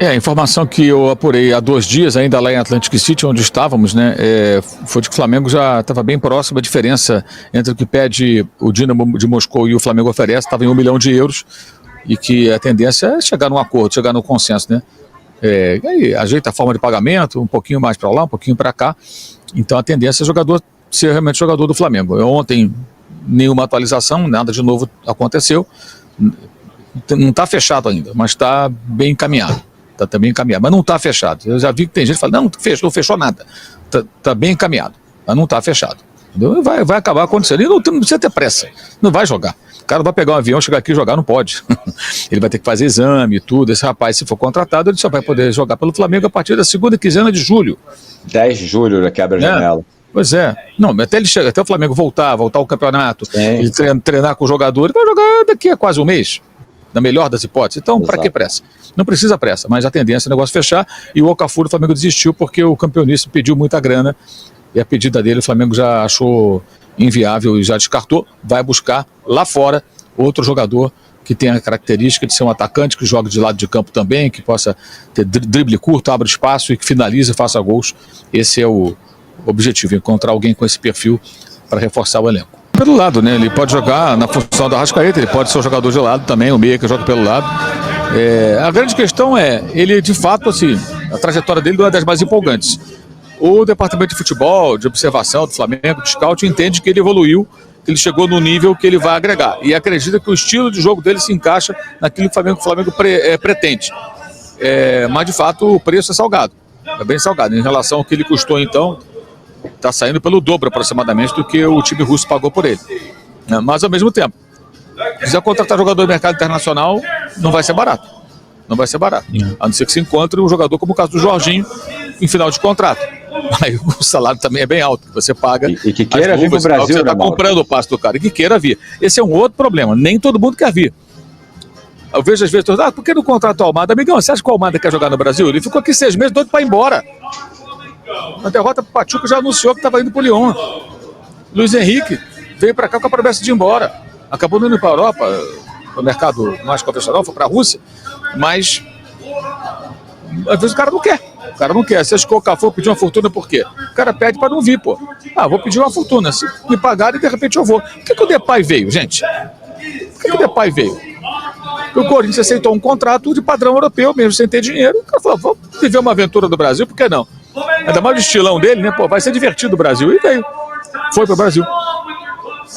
A informação que eu apurei há 2 dias, ainda lá em Atlantic City, onde estávamos, né, foi de que o Flamengo já estava bem próximo. A diferença entre o que pede o Dinamo de Moscou e o Flamengo oferece estava em 1 milhão de euros, e que a tendência é chegar num acordo, chegar num consenso, né? E aí ajeita a forma de pagamento, um pouquinho mais para lá, um pouquinho para cá. Então a tendência é jogador ser realmente jogador do Flamengo. Ontem, nenhuma atualização, nada de novo aconteceu. Não está fechado ainda, mas está bem encaminhado. Está bem encaminhado, mas não está fechado. Eu já vi que tem gente que fala, não fechou nada. Está bem encaminhado, mas não está fechado. Entendeu? Vai acabar acontecendo. E não precisa ter pressa, não vai jogar. O cara vai pegar um avião, chegar aqui e jogar, não pode. Ele vai ter que fazer exame e tudo. Esse rapaz, se for contratado, ele só vai poder jogar pelo Flamengo a partir da segunda quinzena de julho. 10 de julho já quebra a janela. Pois é. Não, até ele chega, até o Flamengo voltar ao campeonato, ele treinar com o jogador, ele vai jogar daqui a quase um mês, na melhor das hipóteses. Então, para que pressa? Não precisa pressa, mas a tendência é o negócio fechar. E o Okafor, o Flamengo desistiu porque o campeoníssimo pediu muita grana, e a pedida dele o Flamengo já achou inviável e já descartou. Vai buscar lá fora outro jogador que tenha a característica de ser um atacante, que jogue de lado de campo também, que possa ter drible curto, abra espaço e que finalize e faça gols. Esse é o objetivo, encontrar alguém com esse perfil para reforçar o elenco. Pelo lado, né? Ele pode jogar na função do Arrascaeta, ele pode ser um jogador de lado também, o meia que joga pelo lado. A grande questão é, ele de fato, assim, a trajetória dele não é das mais empolgantes. O departamento de futebol, de observação do Flamengo, de scout, entende que ele evoluiu, que ele chegou no nível que ele vai agregar. E acredita que o estilo de jogo dele se encaixa naquilo que o Flamengo pretende. Mas, de fato, o preço é salgado. É bem salgado. Em relação ao que ele custou, então, está saindo pelo dobro, aproximadamente, do que o time russo pagou por ele. Mas, ao mesmo tempo, se quiser contratar jogador do mercado internacional, não vai ser barato. Não vai ser barato. A não ser que se encontre um jogador como o caso do Jorginho, em final de contrato. Aí o salário também é bem alto, que você paga. E que queira vir para o Brasil, você está comprando o passe do cara, e que queira vir. Esse é um outro problema, nem todo mundo quer vir. Eu vejo às vezes, por que não contrata o Almada? Amigão, você acha que o Almada quer jogar no Brasil? Ele ficou aqui 6 meses, doido para ir embora. Na derrota para o Pachuca já anunciou que estava indo para o Lyon. Luiz Henrique veio para cá com a promessa de ir embora. Acabou não indo para a Europa, no mercado mais convencional, foi para a Rússia. Mas às vezes o cara não quer. O cara não quer. Se o Okafor pedir uma fortuna, por quê? O cara pede para não vir, pô. Vou pedir uma fortuna. Se me pagarem, de repente eu vou. Por que o Depay veio, gente? Por que o Depay veio? O Corinthians aceitou um contrato de padrão europeu, mesmo sem ter dinheiro. O cara falou, vamos viver uma aventura do Brasil, por que não? Ainda mais o estilão dele, né? Pô, vai ser divertido o Brasil. E veio. Foi pro Brasil.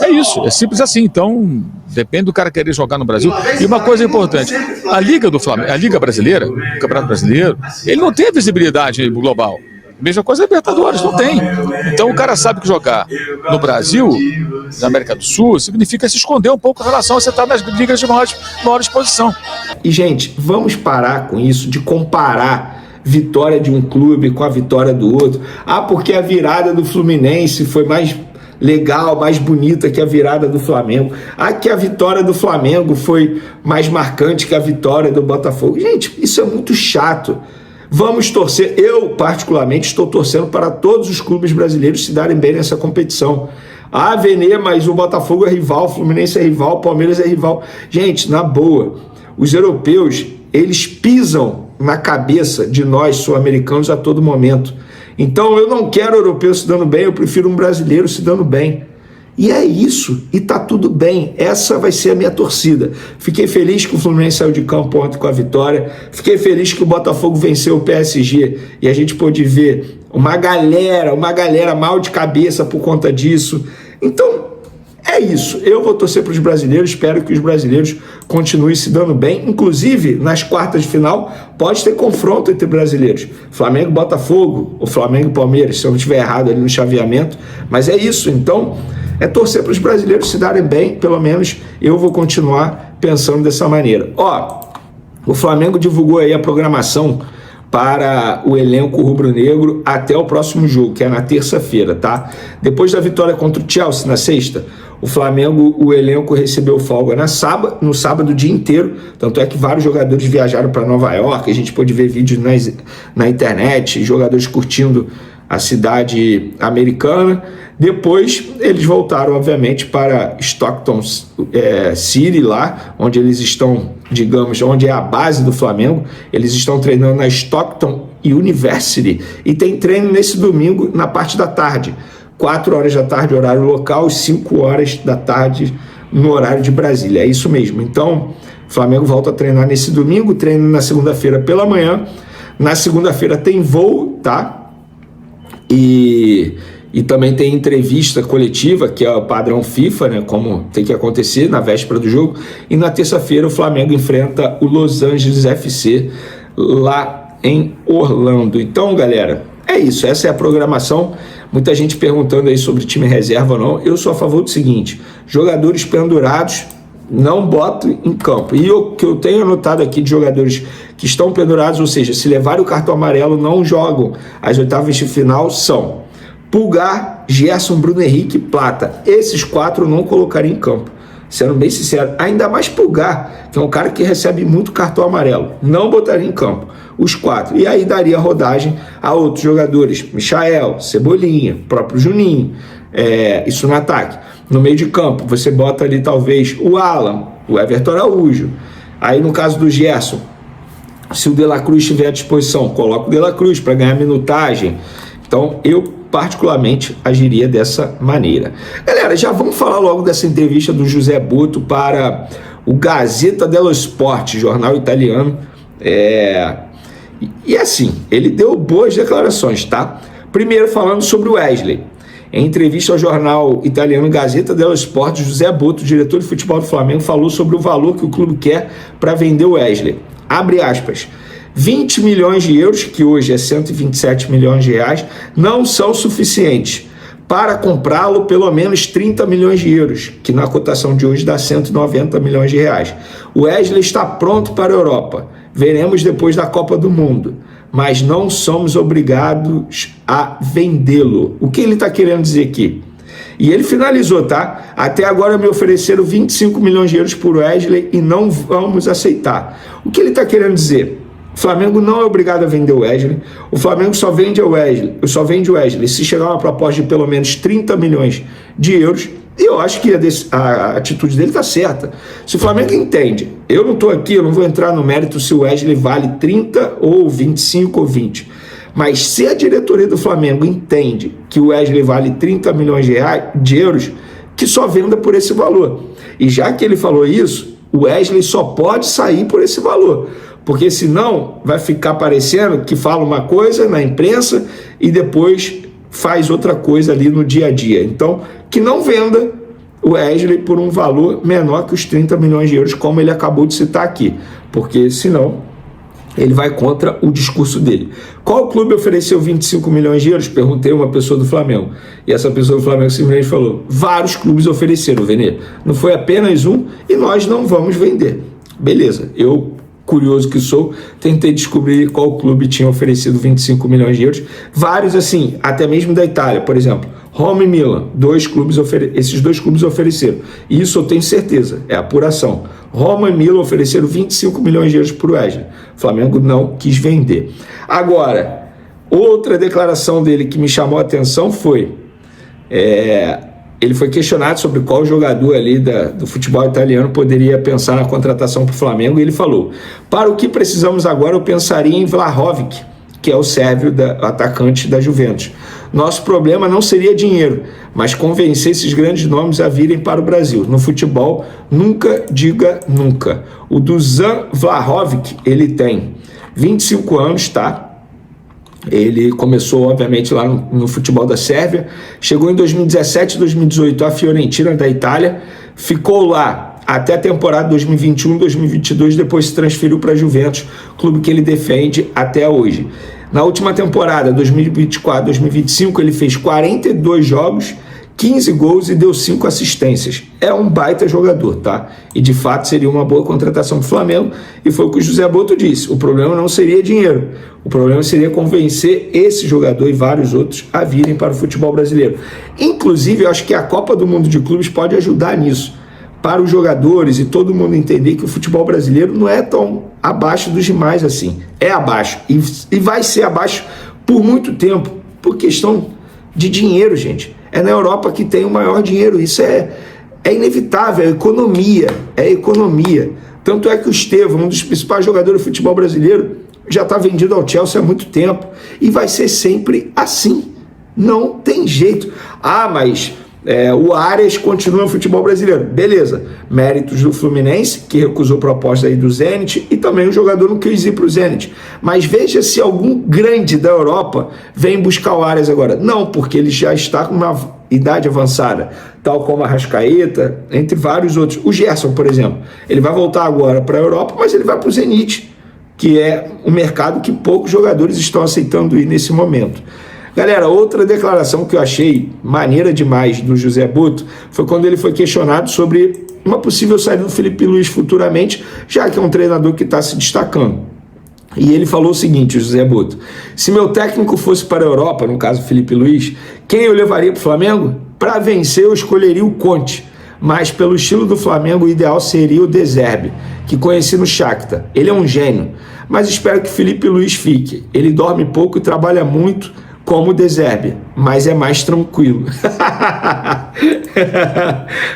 É isso, é simples assim. Então, depende do cara querer jogar no Brasil. E uma coisa importante, a Liga do Flamengo, a Liga Brasileira, o Campeonato Brasileiro, ele não tem visibilidade global. Mesma coisa a Libertadores, não tem. Então o cara sabe que jogar no Brasil, na América do Sul, significa se esconder um pouco em relação a você estar nas ligas de maior exposição. E, gente, vamos parar com isso de comparar vitória de um clube com a vitória do outro. Porque a virada do Fluminense foi mais legal, mais bonita que a virada do Flamengo. Que a vitória do Flamengo foi mais marcante que a vitória do Botafogo. Gente, isso é muito chato. Vamos torcer, eu particularmente estou torcendo para todos os clubes brasileiros se darem bem nessa competição. Vene, mas o Botafogo é rival, o Fluminense é rival, o Palmeiras é rival. Gente, na boa, os europeus, eles pisam na cabeça de nós sul-americanos a todo momento. Então eu não quero europeu se dando bem, eu prefiro um brasileiro se dando bem. E é isso, e tá tudo bem, essa vai ser a minha torcida. Fiquei feliz que o Fluminense saiu de campo ontem com a vitória, fiquei feliz que o Botafogo venceu o PSG e a gente pôde ver uma galera mal de cabeça por conta disso. Então, é isso, eu vou torcer para os brasileiros, espero que os brasileiros continuem se dando bem, inclusive nas quartas de final pode ter confronto entre brasileiros, Flamengo e Botafogo, ou Flamengo e Palmeiras, se eu não estiver errado ali no chaveamento, mas é isso, então é torcer para os brasileiros se darem bem, pelo menos eu vou continuar pensando dessa maneira. O Flamengo divulgou aí a programação para o elenco rubro-negro até o próximo jogo, que é na terça-feira, tá? Depois da vitória contra o Chelsea na sexta, o Flamengo, o elenco recebeu folga no sábado o dia inteiro, tanto é que vários jogadores viajaram para Nova York, a gente pôde ver vídeos na internet, jogadores curtindo a cidade americana. Depois eles voltaram, obviamente, para Stockton City, lá onde eles estão, digamos, onde é a base do Flamengo. Eles estão treinando na Stockton University e tem treino nesse domingo na parte da tarde, 4 horas da tarde, horário local, e 5 horas da tarde no horário de Brasília. É isso mesmo. Então, o Flamengo volta a treinar nesse domingo, treina na segunda-feira pela manhã. Na segunda-feira tem voo, tá? E também tem entrevista coletiva, que é o padrão FIFA, né? Como tem que acontecer na véspera do jogo. E na terça-feira o Flamengo enfrenta o Los Angeles FC lá em Orlando. Então, galera, é isso. Essa é a programação. Muita gente perguntando aí sobre time reserva ou não. Eu sou a favor do seguinte: jogadores pendurados não boto em campo. E o que eu tenho anotado aqui de jogadores que estão pendurados, ou seja, se levarem o cartão amarelo, não jogam as oitavas de final, são Pulgar, Gerson, Bruno Henrique, Plata. Esses 4 eu não colocaria em campo, sendo bem sincero. Ainda mais Pulgar, que é um cara que recebe muito cartão amarelo. Não botaria em campo os 4. E aí daria rodagem a outros jogadores. Michael, Cebolinha, próprio Juninho. Isso no ataque. No meio de campo, você bota ali talvez o Alan, o Everton Araújo. Aí no caso do Gerson, se o De La Cruz estiver à disposição, coloca o De La Cruz para ganhar minutagem. Então eu particularmente agiria dessa maneira. Galera, já vamos falar logo dessa entrevista do José Botto para o Gazzetta dello Sport, jornal italiano. E assim, ele deu boas declarações, tá? Primeiro falando sobre o Wesley. Em entrevista ao jornal italiano Gazzetta dello Sport, José Botto, diretor de futebol do Flamengo, falou sobre o valor que o clube quer para vender o Wesley. Abre aspas. 20 milhões de euros, que hoje é 127 milhões de reais, não são suficientes. Para comprá-lo, pelo menos 30 milhões de euros, que na cotação de hoje dá 190 milhões de reais. O Wesley está pronto para a Europa. Veremos depois da Copa do Mundo. Mas não somos obrigados a vendê-lo. O que ele está querendo dizer aqui? E ele finalizou, tá? Até agora me ofereceram 25 milhões de euros por Wesley e não vamos aceitar. O que ele está querendo dizer? O Flamengo não é obrigado a vender o Wesley. O Flamengo só vende o Wesley se chegar uma proposta de pelo menos 30 milhões de euros. E eu acho que a atitude dele está certa. Se o Flamengo entende, eu não estou aqui, eu não vou entrar no mérito se o Wesley vale 30 ou 25 ou 20. Mas se a diretoria do Flamengo entende que o Wesley vale 30 milhões de euros, que só venda por esse valor. E já que ele falou isso, o Wesley só pode sair por esse valor. Porque senão vai ficar parecendo que fala uma coisa na imprensa e depois faz outra coisa ali no dia a dia. Então, que não venda o Wesley por um valor menor que os 30 milhões de euros, como ele acabou de citar aqui, porque senão ele vai contra o discurso dele. Qual clube ofereceu 25 milhões de euros? Perguntei a uma pessoa do Flamengo, e essa pessoa do Flamengo simplesmente falou: vários clubes ofereceram, Venê, não foi apenas um, e nós não vamos vender. Beleza, eu, curioso que sou, tentei descobrir qual clube tinha oferecido 25 milhões de euros. Vários, assim, até mesmo da Itália, por exemplo, Roma e Milan, esses dois clubes ofereceram. E isso eu tenho certeza, é apuração. Roma e Milan ofereceram 25 milhões de euros para o Wesley. O Flamengo não quis vender. Agora, outra declaração dele que me chamou a atenção foi... ele foi questionado sobre qual jogador ali do futebol italiano poderia pensar na contratação para o Flamengo, e ele falou: para o que precisamos agora, eu pensaria em Vlahovic, que é o sérvio atacante da Juventus. Nosso problema não seria dinheiro, mas convencer esses grandes nomes a virem para o Brasil. No futebol, nunca diga nunca. O Dusan Vlahovic, ele tem 25 anos, tá? Ele começou, obviamente, lá no futebol da Sérvia, chegou em 2017, 2018 à Fiorentina da Itália, ficou lá até a temporada 2021-2022, depois se transferiu para a Juventus, clube que ele defende até hoje. Na última temporada, 2024-2025, ele fez 42 jogos, 15 gols e deu 5 assistências. É um baita jogador, tá? E de fato seria uma boa contratação para o Flamengo, e foi o que o José Botto disse: o problema não seria dinheiro, o problema seria convencer esse jogador e vários outros a virem para o futebol brasileiro. Inclusive, eu acho que a Copa do Mundo de Clubes pode ajudar nisso, para os jogadores e todo mundo entender que o futebol brasileiro não é tão abaixo dos demais assim. É abaixo, e vai ser abaixo por muito tempo, por questão de dinheiro, gente. É na Europa que tem o maior dinheiro. Isso é inevitável, é economia. Tanto é que o Estevão, um dos principais jogadores do futebol brasileiro, já está vendido ao Chelsea há muito tempo. E vai ser sempre assim. Não tem jeito. Mas o Arias continua no futebol brasileiro. Beleza. Méritos do Fluminense, que recusou proposta aí do Zenit, e também o jogador não quis ir para o Zenit. Mas veja se algum grande da Europa vem buscar o Arias agora. Não, porque ele já está com uma idade avançada, tal como a Arrascaeta, entre vários outros. O Gerson, por exemplo, ele vai voltar agora para a Europa, mas ele vai para o Zenit, que é um mercado que poucos jogadores estão aceitando ir nesse momento. Galera, outra declaração que eu achei maneira demais do José Butto foi quando ele foi questionado sobre uma possível saída do Felipe Luiz futuramente, já que é um treinador que está se destacando. E ele falou o seguinte, José Butto: se meu técnico fosse para a Europa, no caso Felipe Luiz, quem eu levaria para o Flamengo? Para vencer eu escolheria o Conte, mas pelo estilo do Flamengo o ideal seria o De Zerbi, que conheci no Shakhtar. Ele é um gênio, mas espero que Felipe Luiz fique. Ele dorme pouco e trabalha muito como o De Zerbi, mas é mais tranquilo.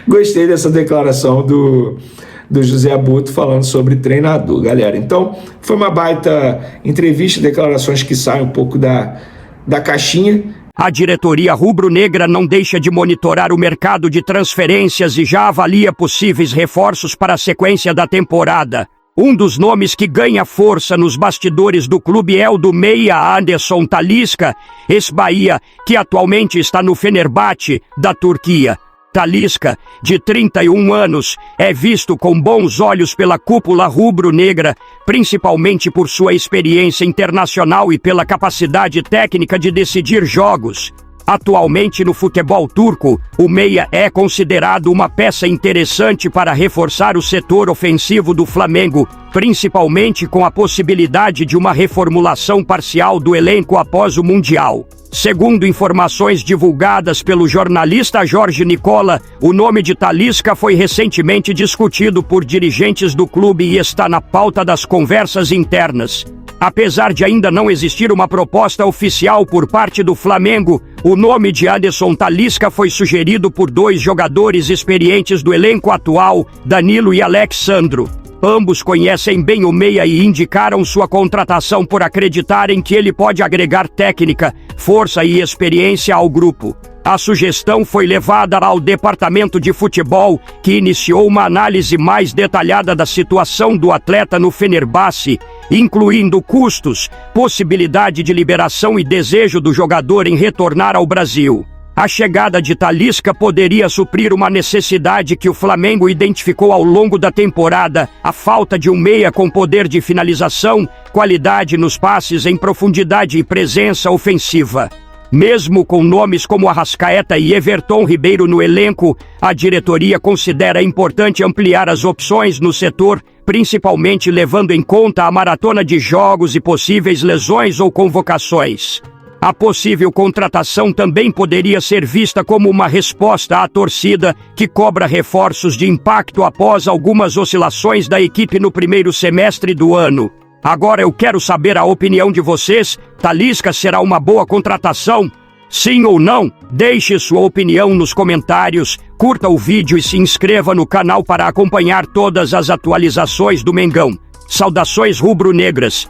Gostei dessa declaração do José Butto falando sobre treinador, galera. Então, foi uma baita entrevista, declarações que saem um pouco da caixinha. A diretoria rubro-negra não deixa de monitorar o mercado de transferências e já avalia possíveis reforços para a sequência da temporada. Um dos nomes que ganha força nos bastidores do clube é o do meia Anderson Talisca, ex-Bahia, que atualmente está no Fenerbahçe, da Turquia. Talisca, de 31 anos, é visto com bons olhos pela cúpula rubro-negra, principalmente por sua experiência internacional e pela capacidade técnica de decidir jogos. Atualmente no futebol turco, o meia é considerado uma peça interessante para reforçar o setor ofensivo do Flamengo, principalmente com a possibilidade de uma reformulação parcial do elenco após o Mundial. Segundo informações divulgadas pelo jornalista Jorge Nicola, o nome de Talisca foi recentemente discutido por dirigentes do clube e está na pauta das conversas internas. Apesar de ainda não existir uma proposta oficial por parte do Flamengo, o nome de Anderson Talisca foi sugerido por dois jogadores experientes do elenco atual, Danilo e Alexandro. Ambos conhecem bem o meia e indicaram sua contratação por acreditarem que ele pode agregar técnica, força e experiência ao grupo. A sugestão foi levada ao departamento de futebol, que iniciou uma análise mais detalhada da situação do atleta no Fenerbahçe, incluindo custos, possibilidade de liberação e desejo do jogador em retornar ao Brasil. A chegada de Talisca poderia suprir uma necessidade que o Flamengo identificou ao longo da temporada: a falta de um meia com poder de finalização, qualidade nos passes em profundidade e presença ofensiva. Mesmo com nomes como Arrascaeta e Everton Ribeiro no elenco, a diretoria considera importante ampliar as opções no setor, principalmente levando em conta a maratona de jogos e possíveis lesões ou convocações. A possível contratação também poderia ser vista como uma resposta à torcida, que cobra reforços de impacto após algumas oscilações da equipe no primeiro semestre do ano. Agora eu quero saber a opinião de vocês. Talisca será uma boa contratação? Sim ou não? Deixe sua opinião nos comentários, curta o vídeo e se inscreva no canal para acompanhar todas as atualizações do Mengão. Saudações rubro-negras!